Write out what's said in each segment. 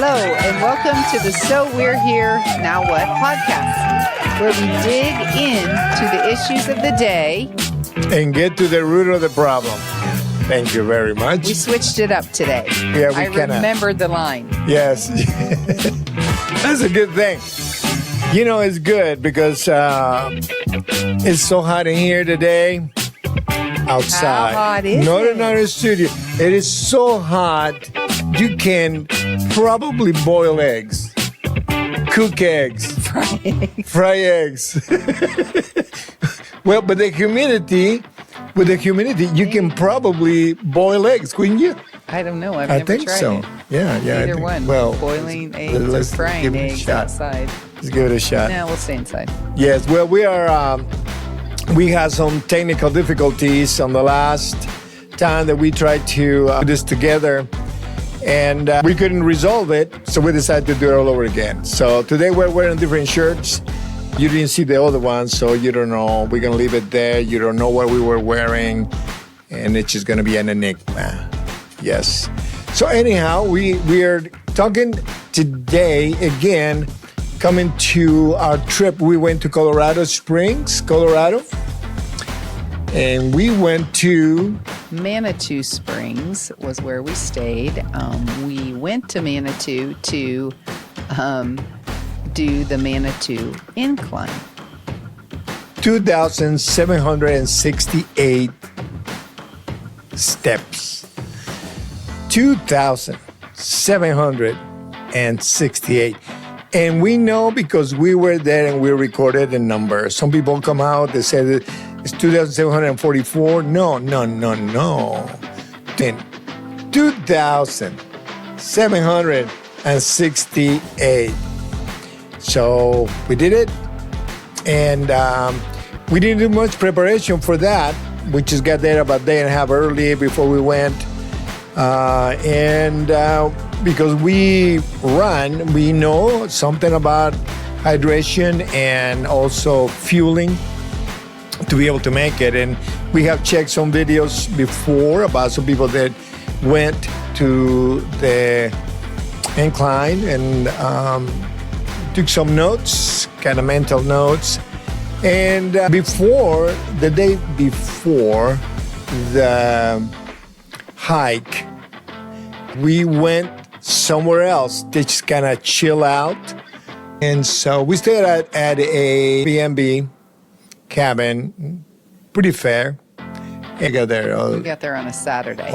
Hello, and welcome to the So We're Here, Now What podcast, where we dig into the issues of the day and get to the root of the problem. Thank you very much. We switched it up today. Yeah, I remembered the line. Yes. That's a good thing. You know, it's good because it's so hot in here today. Outside. How hot is Not it? in our studio. It is so hot, you can probably boil eggs, cook eggs, fry eggs. Well, but with the humidity, you can probably boil eggs, couldn't you? I don't know. I've I never think tried so. it. Yeah. Either I think, one. Well, boiling eggs let's or frying give it a eggs shot. outside. Let's give it a shot. No, we'll stay inside. Yes, well, we had some technical difficulties on the last time that we tried to put this together, and we couldn't resolve it, so we decided to do it all over again. So today we're wearing different shirts. You didn't see the other one, so you don't know. We're going to leave it there. You don't know what we were wearing, and it's just going to be an enigma. Yes. So anyhow, we are talking today again, coming to our trip. We went to Colorado Springs, Colorado, and we went to Manitou Springs was where we stayed. We went to Manitou to do the Manitou Incline. 2,768 steps. 2,768. And we know because we were there and we recorded the number. Some people come out, they say that it's 2,744. No. Then 2,768. So we did it. And we didn't do much preparation for that. We just got there about a day and a half early before we went. Because we run, we know something about hydration and also fueling to be able to make it. And we have checked some videos before about some people that went to the incline and took some notes, kind of mental notes. And the day before the hike, we went somewhere else to just kind of chill out. And so we stayed at a B&B cabin, pretty fair. We got there We got there on a Saturday.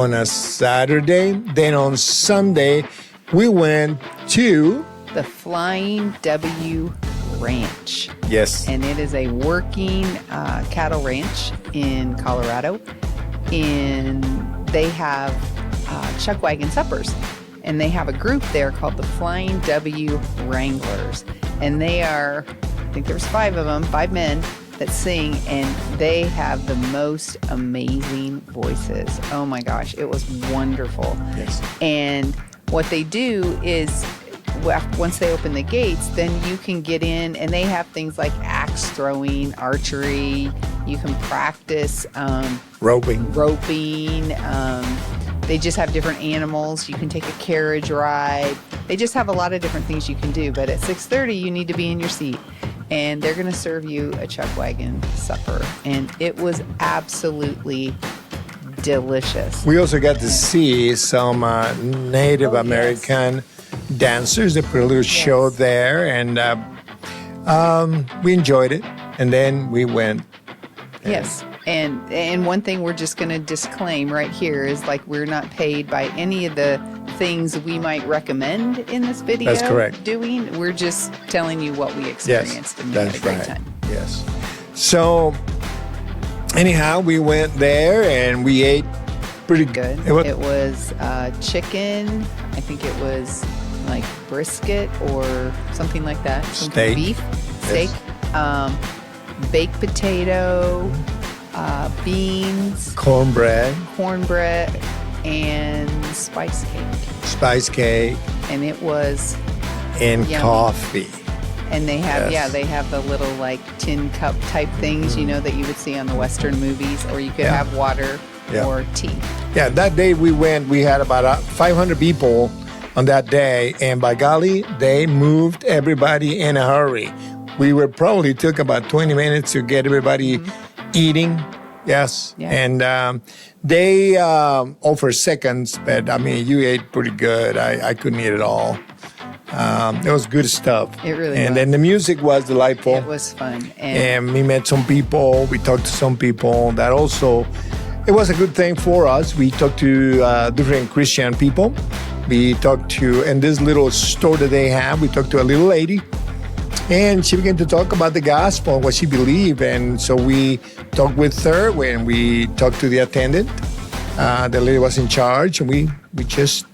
Then on Sunday, we went to The Flying W Ranch. Yes. And it is a working cattle ranch in Colorado. And they have chuck wagon suppers. And they have a group there called the Flying W Wranglers. And they are, I think there's 5 of them, 5 men that sing, and they have the most amazing voices. Oh my gosh, it was wonderful. Yes. And what they do is, once they open the gates, then you can get in, and they have things like axe throwing, archery. You can practice roping. They just have different animals. You can take a carriage ride. They just have a lot of different things you can do. But at 6:30, you need to be in your seat. And they're going to serve you a chuck wagon supper. And it was absolutely delicious. We also got to see some Native American dancers. They put a little show there, and we enjoyed it. And then we went. Yes. And one thing we're just going to disclaim right here is, like, we're not paid by any of the things we might recommend in this video. That's correct. We're just telling you what we experienced, and we had a great time. Yes. So anyhow, we went there and we ate pretty Good. It was, It was chicken. I think it was like brisket or something like that. Some Steak. Beef, steak, baked potato, beans, cornbread, and spice cake. And it was and yummy. coffee. And they have, Yes. they have the little like tin cup type things, you know, that you would see on the Western movies, or you could have water or tea. Yeah, that day we went, we had about 500 people on that day. And by golly, they moved everybody in a hurry. We were probably took about 20 minutes to get everybody eating. Yes. Yeah. And they offer seconds, but I mean, you ate pretty good. I couldn't eat it all. It was good stuff. It really and was. then the music was delightful. It was fun. And we met some people. We talked to some people that also, it was a good thing for us. We talked to different Christian people. We talked to, in this little store that they have, we talked to a little lady. And she began to talk about the gospel, what she believed. And so we talked with her when we talked to the attendant. The lady was in charge, and we just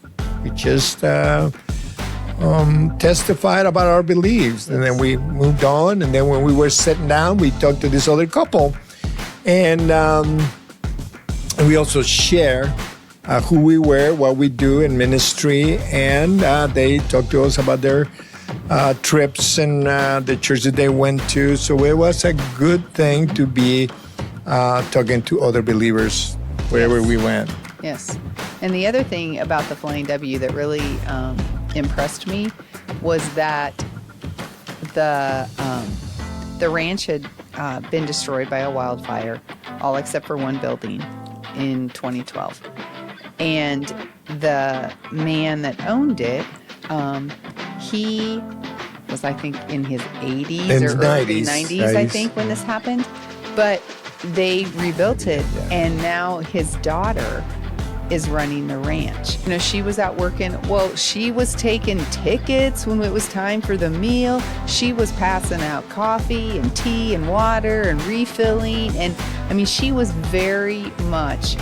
testified about our beliefs. And then we moved on. And then when we were sitting down, we talked to this other couple. And we also share who we were, what we do in ministry. And they talked to us about their trips and the church that they went to. So it was a good thing to be talking to other believers wherever we went. Yes. And the other thing about the Flying W that really impressed me was that the ranch had been destroyed by a wildfire, all except for one building in 2012. And the man that owned it, he was, I think, in his 80s In or early 90s, 90s, I think, when this happened. But they rebuilt it, and now his daughter is running the ranch. You know, she was out working. Well, she was taking tickets when it was time for the meal. She was passing out coffee and tea and water and refilling. And I mean, she was very much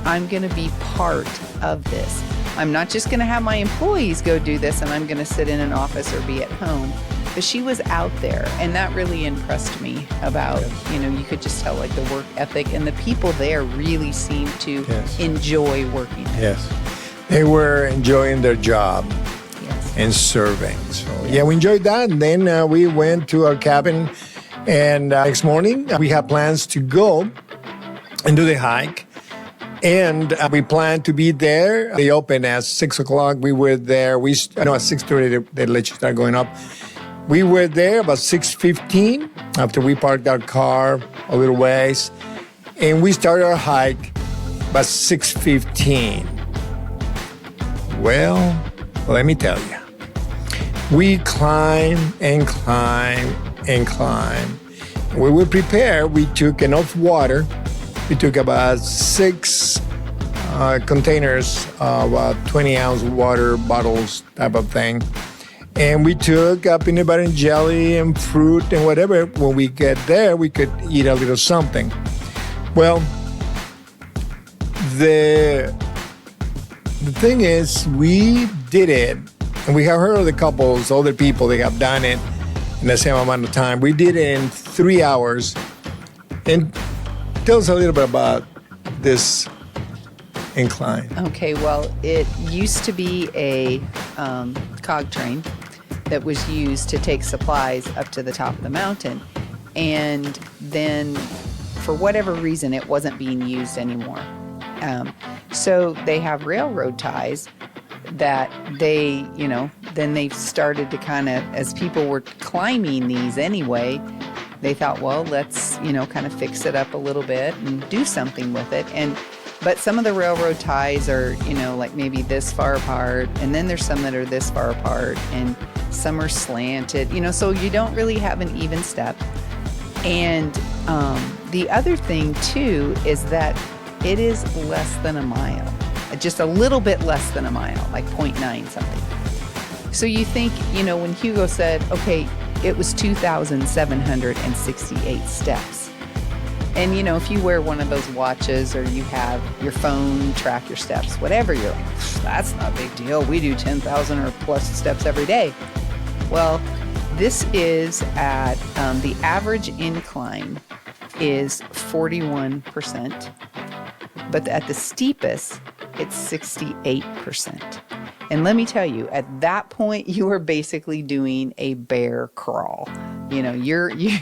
I'm going to be part of this. I'm not just going to have my employees go do this and I'm going to sit in an office or be at home. But she was out there, and that really impressed me about, you know, you could just tell like the work ethic, and the people there really seemed to enjoy working there. Yes. They were enjoying their job and serving. So, yeah, we enjoyed that. And then we went to our cabin, and next morning we had plans to go and do the hike. And we planned to be there. They opened at 6 o'clock. We were there. At 6:30 they let you start going up. We were there about 6:15 after we parked our car a little ways. And we started our hike about 6:15. Well, let me tell you. We climbed and climbed and climbed. When we were prepared, we took enough water. We took about 6 containers of 20-ounce water bottles type of thing. And we took peanut butter and jelly and fruit and whatever. When we get there, we could eat a little something. Well, the thing is, we did it, and we have heard of the couples, other people, they have done it in the same amount of time. We did it in 3 hours. And tell us a little bit about this incline. Okay, well, it used to be a cog train that was used to take supplies up to the top of the mountain. And then, for whatever reason, it wasn't being used anymore. So they have railroad ties that they, you know, then they started to kind of, as people were climbing these anyway, they thought, well, let's, you know, kind of fix it up a little bit and do something with it. But some of the railroad ties are, you know, like maybe this far apart, and then there's some that are this far apart, and some are slanted, you know, so you don't really have an even step. And the other thing, too, is that it is less than a mile, just a little bit less than a mile, like 0.9 something. So you think, you know, when Hugo said, okay, it was 2,768 steps. And, you know, if you wear one of those watches or you have your phone track your steps, whatever, you're like, that's not a big deal. We do 10,000 or plus steps every day. Well, this is at the average incline is 41%, but at the steepest, it's 68%. And let me tell you, at that point, you are basically doing a bear crawl. You know, you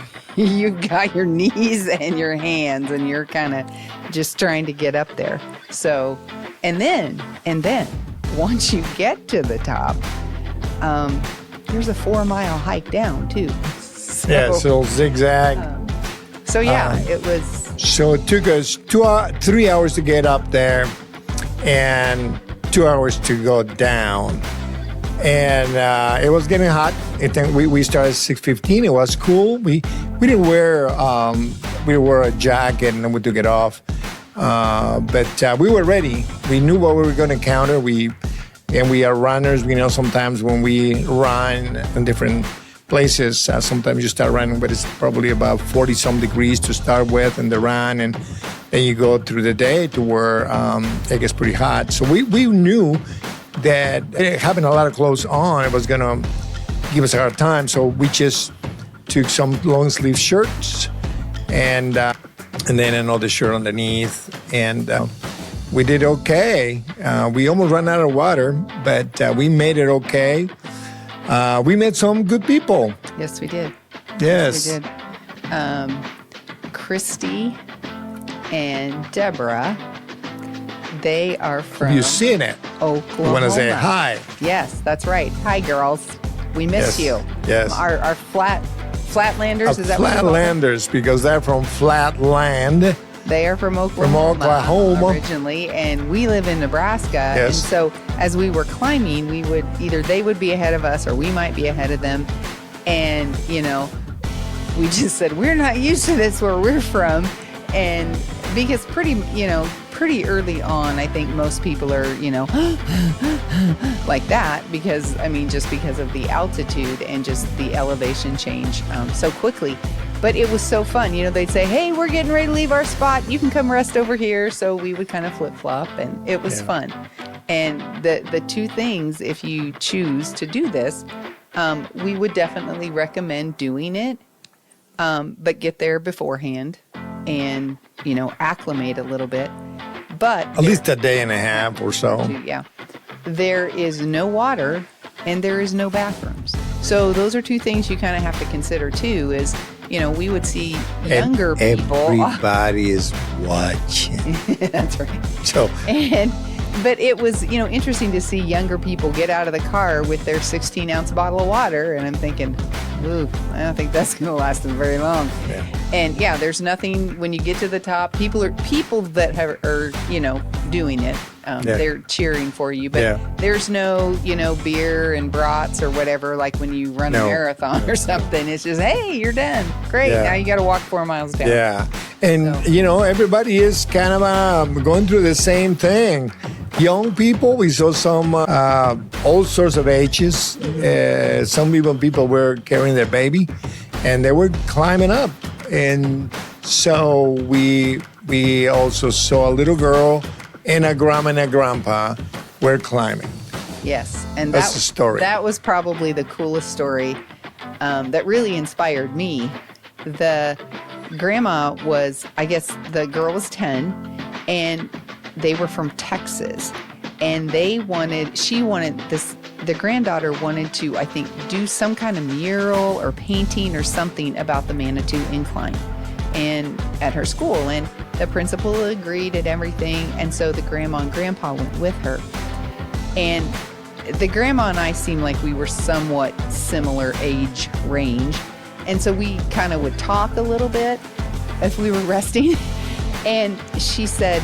got your knees and your hands, and you're kind of just trying to get up there. So, and then once you get to the top, there's a 4-mile hike down too. So zigzag. So yeah, it was. So it took us 3 hours to get up there, and 2 hours to go down. And it was getting hot. I think we started at 6:15. It was cool. We didn't wear a jacket and we took it off. But we were ready. We knew what we were going to encounter. We are runners. We know sometimes when we run in different places, sometimes you start running, but it's probably about 40-some degrees to start with in the run, and then you go through the day to where it gets pretty hot. So we knew that having a lot of clothes on, it was going to give us a hard time. So we just took some long sleeve shirts and then another shirt underneath, and we did okay. We almost ran out of water, but we made it okay. We met some good people. Yes, we did. Yes. We did. Christy and Deborah, they are from You've seen it. Oklahoma. I want to say hi. Yes, that's right. Hi, girls. We miss you. Yes. Our Flatlanders, is that what you call them? Flatlanders, because they're from Flatland. They are from Oklahoma originally, and we live in Nebraska. Yes. And so as we were climbing, we would either they would be ahead of us or we might be ahead of them. And, we just said, we're not used to this where we're from. And because pretty early on, I think most people are, like that because, just because of the altitude and just the elevation change so quickly. But it was so fun. They'd say, hey, we're getting ready to leave our spot. You can come rest over here. So we would kind of flip-flop, and it was fun. And the two things, if you choose to do this, we would definitely recommend doing it, but get there beforehand and, acclimate a little bit. But at least a day and a half or so. Yeah. There is no water and there is no bathrooms. So those are two things you kind of have to consider too is, we would see younger people. Everybody is watching. That's right. So. But it was, interesting to see younger people get out of the car with their 16-ounce bottle of water. And I'm thinking, ooh, I don't think that's going to last them very long. Yeah. And yeah, there's nothing when you get to the top. People that are doing it. They're cheering for you, but there's no, beer and brats or whatever, like when you run a marathon or something. It's just, hey, you're done. Great. Now you got to walk 4 miles down. Yeah. And, everybody is kind of going through the same thing. Young people, we saw some all sorts of ages. Some people were carrying their baby and they were climbing up. And so we also saw a little girl and a grandma and a grandpa were climbing. Yes, and that's the story. That was probably the coolest story that really inspired me. The grandma was, I guess the girl was 10, and they were from Texas, and the granddaughter wanted to, I think, do some kind of mural or painting or something about the Manitou Incline and at her school, and the principal agreed and everything, and so the grandma and grandpa went with her. And the grandma and I seemed like we were somewhat similar age range, and so we kind of would talk a little bit as we were resting. And she said,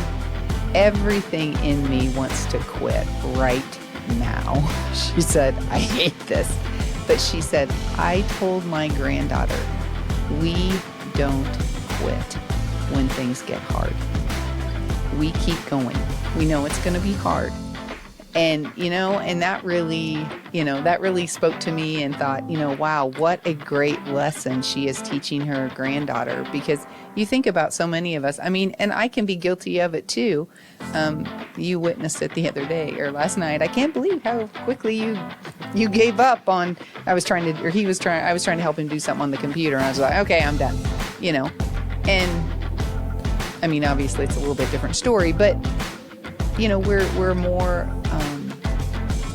everything in me wants to quit right now. She said, I hate this. But she said, I told my granddaughter, we don't quit when things get hard. We keep going. We know it's going to be hard. And, and that really spoke to me and thought, wow, what a great lesson she is teaching her granddaughter. Because you think about so many of us, and I can be guilty of it too. You witnessed it the other day or last night. I can't believe how quickly you gave up on, I was trying to help him do something on the computer. And I was like, okay, I'm done, and obviously it's a little bit different story, but we're more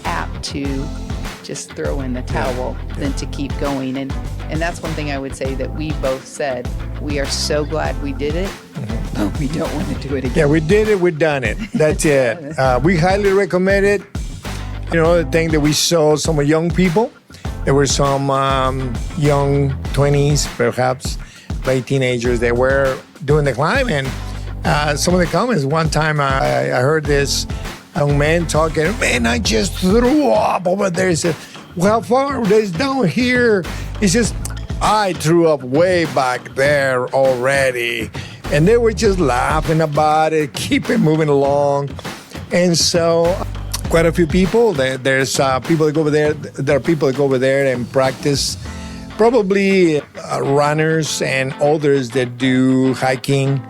apt to just throw in the towel than to keep going. And that's one thing I would say that we both said. We are so glad we did it, but we don't want to do it again. Yeah, we did it. We've done it. That's it. We highly recommend it. You know, the thing that we saw some young people. There were some young 20s, perhaps late teenagers that were doing the climb. And some of the comments, one time I heard this young man talking, man, I just threw up over there. He said, well, how far is down here? He says, I threw up way back there already. And they were just laughing about it, keep it moving along. And so quite a few people, there's people that go over there. There are people that go over there and practice, probably runners and others that do hiking.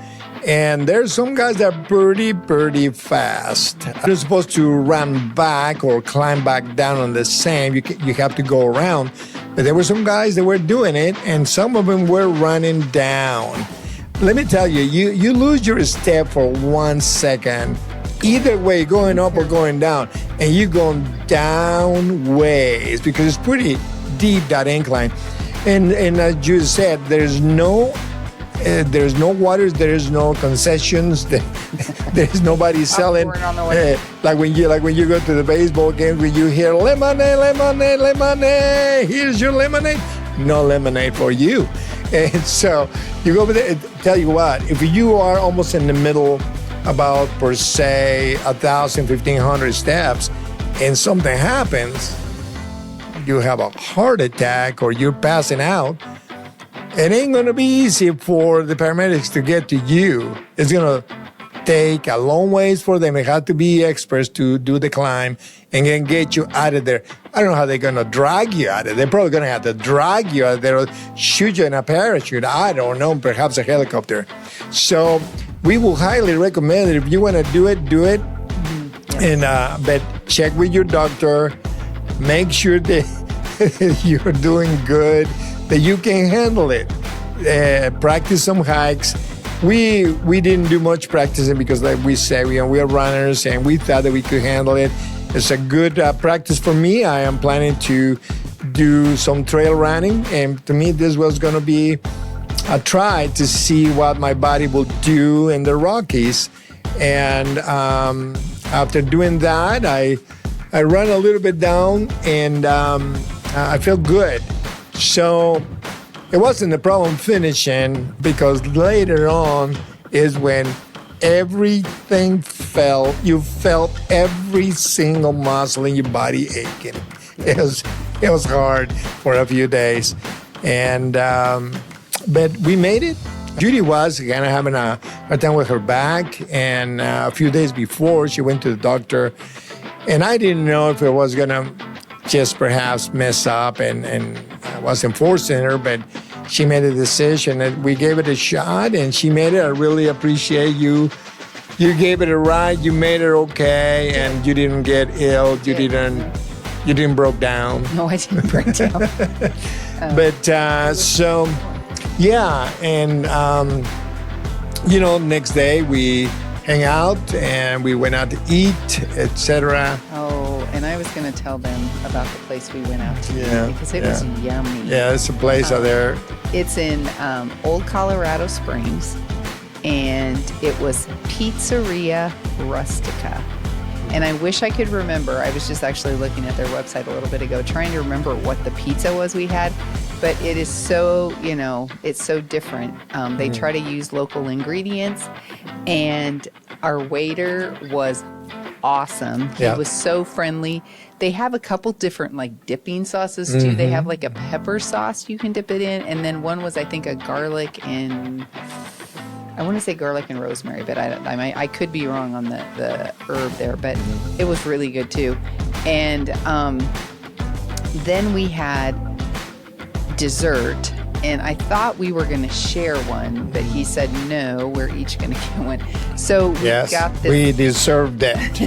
And there's some guys that are pretty fast. You're supposed to run back or climb back down on the same. You have to go around. But there were some guys that were doing it, and some of them were running down. Let me tell you, you lose your step for 1 second. Either way, going up or going down, and you're going down ways because it's pretty deep, that incline. And as you said, there's no waters, there's no concessions, there's nobody selling. Like when you go to the baseball games, when you hear lemonade, lemonade, lemonade, here's your lemonade. No lemonade for you. And so you go over there. Tell you what, if you are almost in the middle, about per se 1,000, 1,500 steps, and something happens, you have a heart attack or you're passing out, it ain't gonna be easy for the paramedics to get to you. It's gonna take a long ways for them. They have to be experts to do the climb and then get you out of there. I don't know how they're gonna drag you out of there. They're probably gonna have to drag you out of there or shoot you in a parachute. I don't know, perhaps a helicopter. So we will highly recommend it. If you wanna do it, do it. And but check with your doctor. Make sure that you're doing good, that you can handle it. Practice some hikes. We didn't do much practicing because, like we said, we are runners and we thought that we could handle it. It's a good practice for me. I am planning to do some trail running, and to me, this was going to be a try to see what my body will do in the Rockies. And after doing that, I ran a little bit down, and I felt good. So it wasn't a problem finishing, because later on is when everything felt. You felt every single muscle in your body aching. It was hard for a few days, and but we made it. Judy was kind of having a hard time with her back, and a few days before she went to the doctor, and I didn't know if it was gonna just perhaps mess up, and I wasn't forcing her, but she made a decision, and we gave it a shot, and she made it. I really appreciate you. You gave it a ride. You made it okay, and you didn't get ill. You didn't broke down. No, I didn't break down. But so, yeah, and next day we hang out and we went out to eat, etc. Oh, and I was going to tell them about the place we went out to eat because it was yummy. Yeah, it's a place out there. It's in Old Colorado Springs, and it was Pizzeria Rustica. And I wish I could remember. I was just actually looking at their website a little bit ago, trying to remember what the pizza was we had. But it is so, it's so different. They try to use local ingredients, and our waiter was awesome. He was so friendly. They have a couple different dipping sauces too. They have a pepper sauce you can dip it in, and then one was, I think, a garlic and I want to say garlic and rosemary, but I could be wrong on the herb there, but it was really good too. And then we had dessert, and I thought we were going to share one, but he said no, we're each going to get one. So we got this. We deserved that.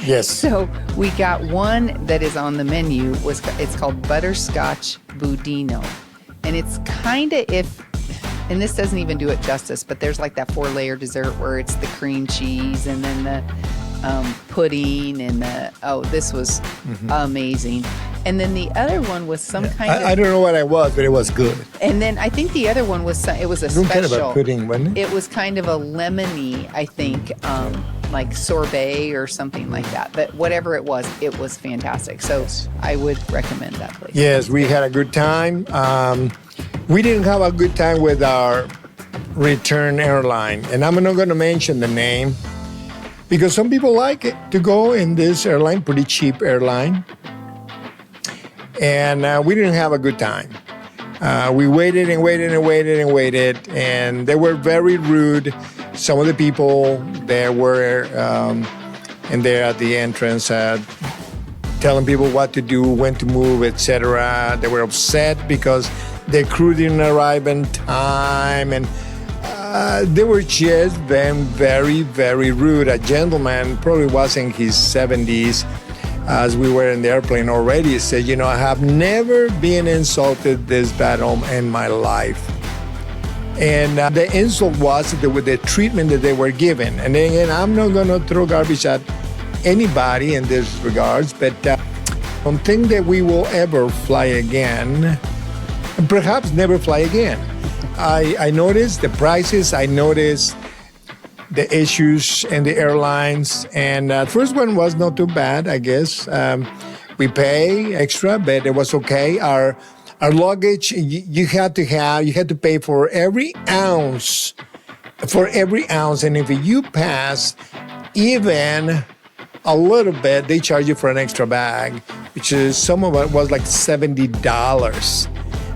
Yes. So we got one that is on the menu. It's called butterscotch budino, and it's kind of and this doesn't even do it justice, but there's that 4-layer dessert where it's the cream cheese and then the pudding and this was amazing. And then the other one was some kind of. I don't know what it was, but it was good. And then I think the other one was it was a Some special. kind of a pudding, wasn't it? It was kind of a lemony, I think, like sorbet or something like that. But whatever it was fantastic. So I would recommend that place. Yes, we had a good time. We didn't have a good time with our return airline, and I'm not going to mention the name because some people like it to go in this airline, pretty cheap airline. And we didn't have a good time. We waited and waited and waited and waited, and they were very rude. Some of the people there were in there at the entrance telling people what to do, when to move, etc. They were upset because the crew didn't arrive in time, and they were just very, very rude. A gentleman, probably was in his 70s, as we were in the airplane already, said, you know, I have never been insulted this bad in my life. And the insult was with the treatment that they were given. And then again, I'm not going to throw garbage at anybody in this regards, but I don't think that we will ever fly again, and perhaps never fly again. I noticed the prices, I noticed the issues in the airlines, and the first one was not too bad, I guess. We pay extra, but it was okay. Our luggage, you had to pay for every ounce, and if you pass even a little bit, they charge you for an extra bag, which is, some of it was like $70.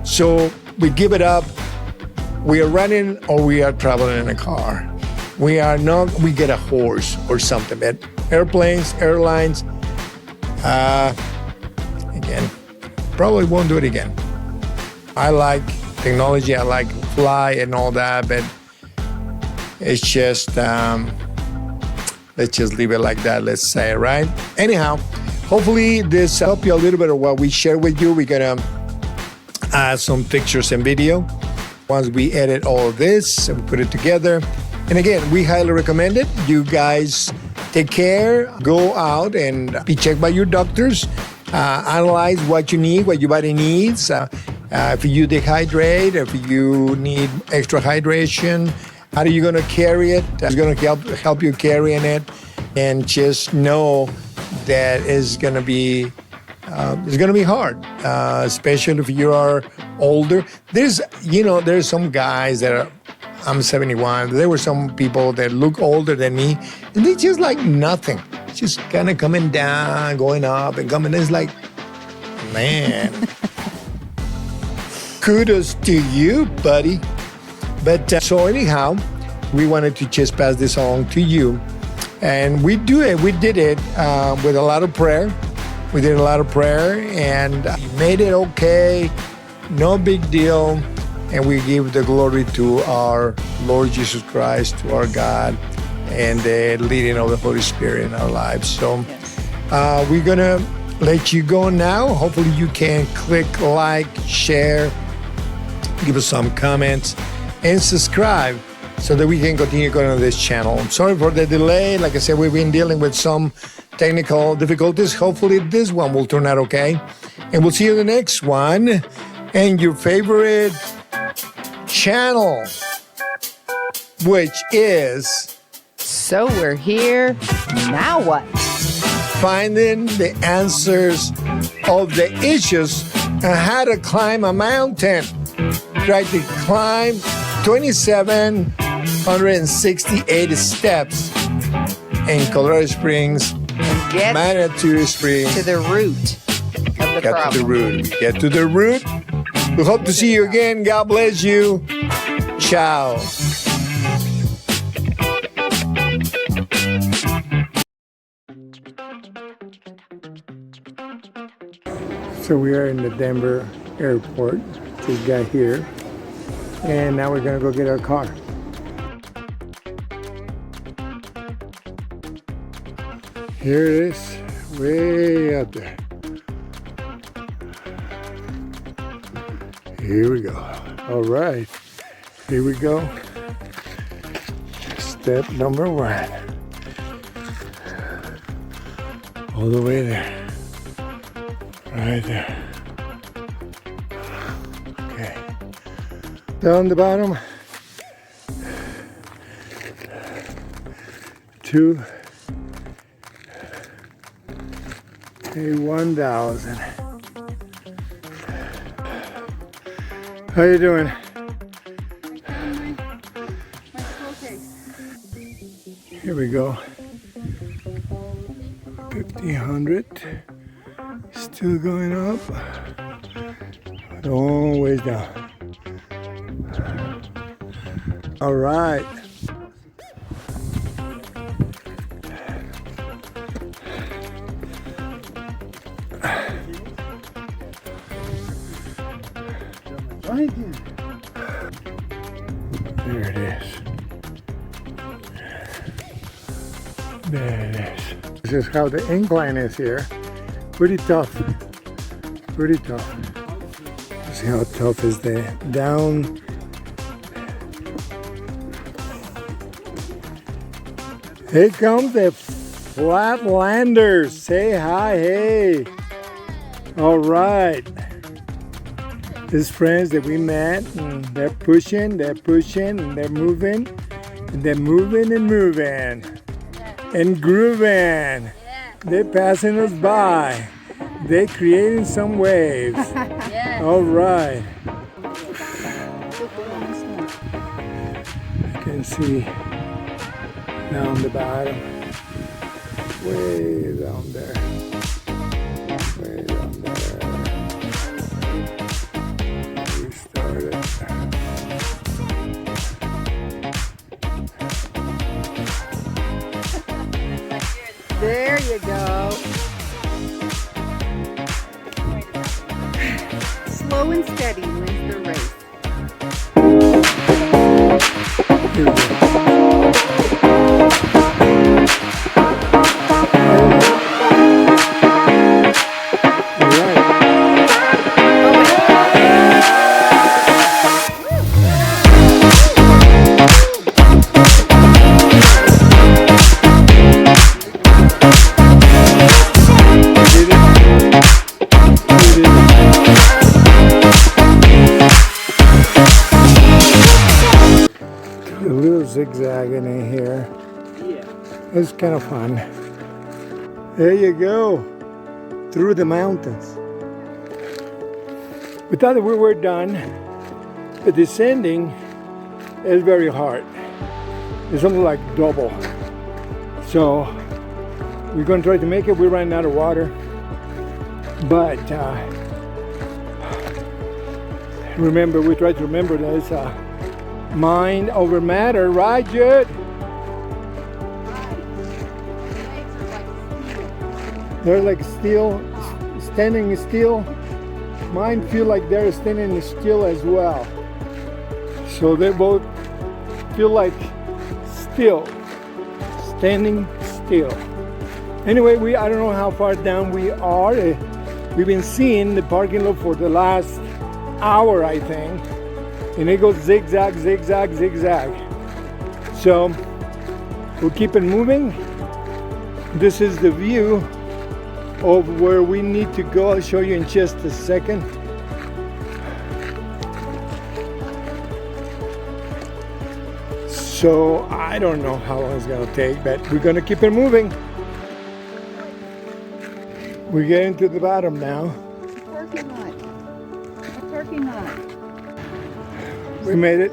So we give it up. We are running or we are traveling in a car. We get a horse or something. But airplanes, airlines, again, probably won't do it again. I like technology, I like fly and all that, but it's just, let's just leave it like that, let's say, right? Anyhow, hopefully this helped you a little bit of what we shared with you. We're gonna add some pictures and video once we edit all of this and put it together. And again, we highly recommend it. You guys take care, go out and be checked by your doctors, analyze what you need, what your body needs. If you dehydrate, if you need extra hydration, how are you going to carry it? It's going to help you carrying it. And just know that it's going to be hard, especially if you are older. There's some guys that are, I'm 71. There were some people that look older than me, and they just like nothing. Just kind of coming down, going up and coming. It's like, man, kudos to you, buddy. But so anyhow, we wanted to just pass this on to you. And we did it with a lot of prayer. We did a lot of prayer and made it okay. No big deal. And we give the glory to our Lord Jesus Christ, to our God, and the leading of the Holy Spirit in our lives. So we're going to let you go now. Hopefully you can click like, share, give us some comments, and subscribe so that we can continue going on this channel. I'm sorry for the delay. Like I said, we've been dealing with some technical difficulties. Hopefully this one will turn out okay. And we'll see you in the next one. And your favorite channel, which is So We're Here, Now What? Finding the answers of the issues and how to climb a mountain. Try to climb 2,768 steps in Colorado Springs, And get Manitou Springs. to the root of the Get problem. to the root. Get to the root. We hope to see you again. God bless you. Ciao. So we are in the Denver airport. Just got here. And now we're going to go get our car. Here it is, way out there. Here we go. All right, here we go. Step number 1. All the way there. Right there. Okay. Down the bottom. 2 1,000. How you doing? Here we go. 1,500. Still going up. But always down. All right. There it is. There it is. This is how the incline is here. Pretty tough. Pretty tough. See how tough is the down. Here comes the Flatlanders. Say hi, hey. All right. These friends that we met, and they're pushing, and they're moving, and they're moving and moving, and grooving. They're passing us by. They're creating some waves. All right. You can see down the bottom, way down there, way down there. We started. There you go. Slow and steady wins the race. Here we go. A little zigzagging in here. It's kind of fun. There you go. Through the mountains. We thought that we were done, but descending is very hard. It's something like double. So we're going to try to make it. We're running out of water. But remember, we try to remember that it's mind over matter, right, Jude? They're like steel, standing still. Mine feel like they're standing still as well. So they both feel like still, standing still. Anyway, I don't know how far down we are. We've been seeing the parking lot for the last hour, I think. And it goes zigzag, zigzag, zigzag. So we'll keep it moving. This is the view of where we need to go. I'll show you in just a second. So I don't know how long it's gonna take, but we're gonna keep it moving. We're getting to the bottom now. Parking lot. A parking lot. We made it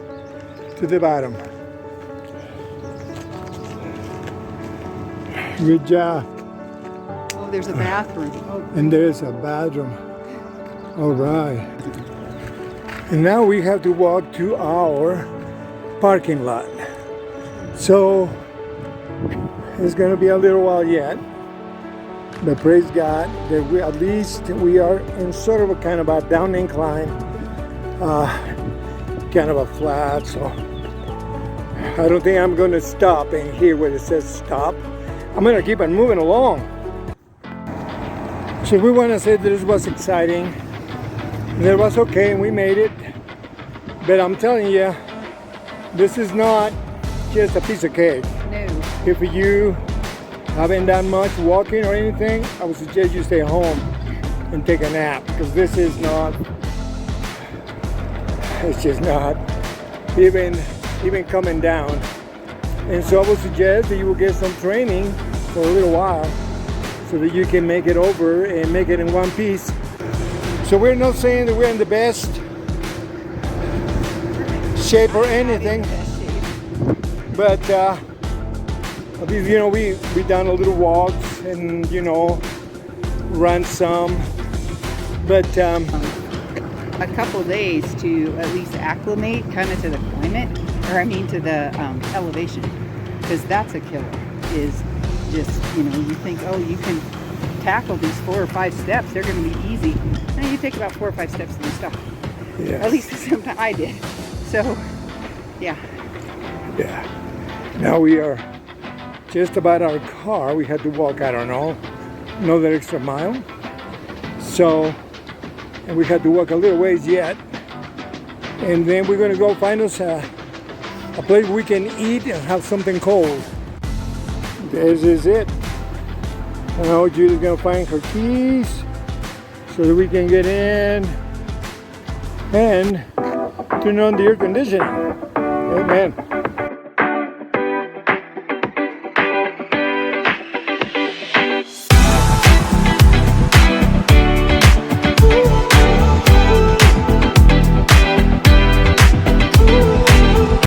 to the bottom. Good job. Oh, there's a bathroom. And there's a bathroom. All right. And now we have to walk to our parking lot. So it's going to be a little while yet. But praise God that we are in sort of a kind of a down incline, kind of a flat. So I don't think I'm going to stop in here where it says stop. I'm going to keep on moving along. So we want to say that this was exciting. It was okay, and we made it. But I'm telling you, this is not just a piece of cake. No. If you haven't done much walking or anything, I would suggest you stay home. and take a nap, because this is not, it's just not even coming down. And so I would suggest that you will get some training for a little while so that you can make it over and make it in one piece. So we're not saying that we're in the best shape or anything, but you know, we done a little walks and, you know, run some, but a couple days to at least acclimate kind of to the climate, or I mean to the elevation, because that's a killer. Is just, you know, you think, oh, you can tackle these 4 or 5 steps, they're going to be easy. And you take about 4 or 5 steps and you stop. yes. At least sometimes I did. So, yeah. Now we are just about our car. We had to walk, I don't know, another extra mile. So, and we had to walk a little ways yet. And then we're going to go find us a place we can eat and have something cold. This is it. Now Judy's going to find her keys so that we can get in and turn on the air conditioning. Amen.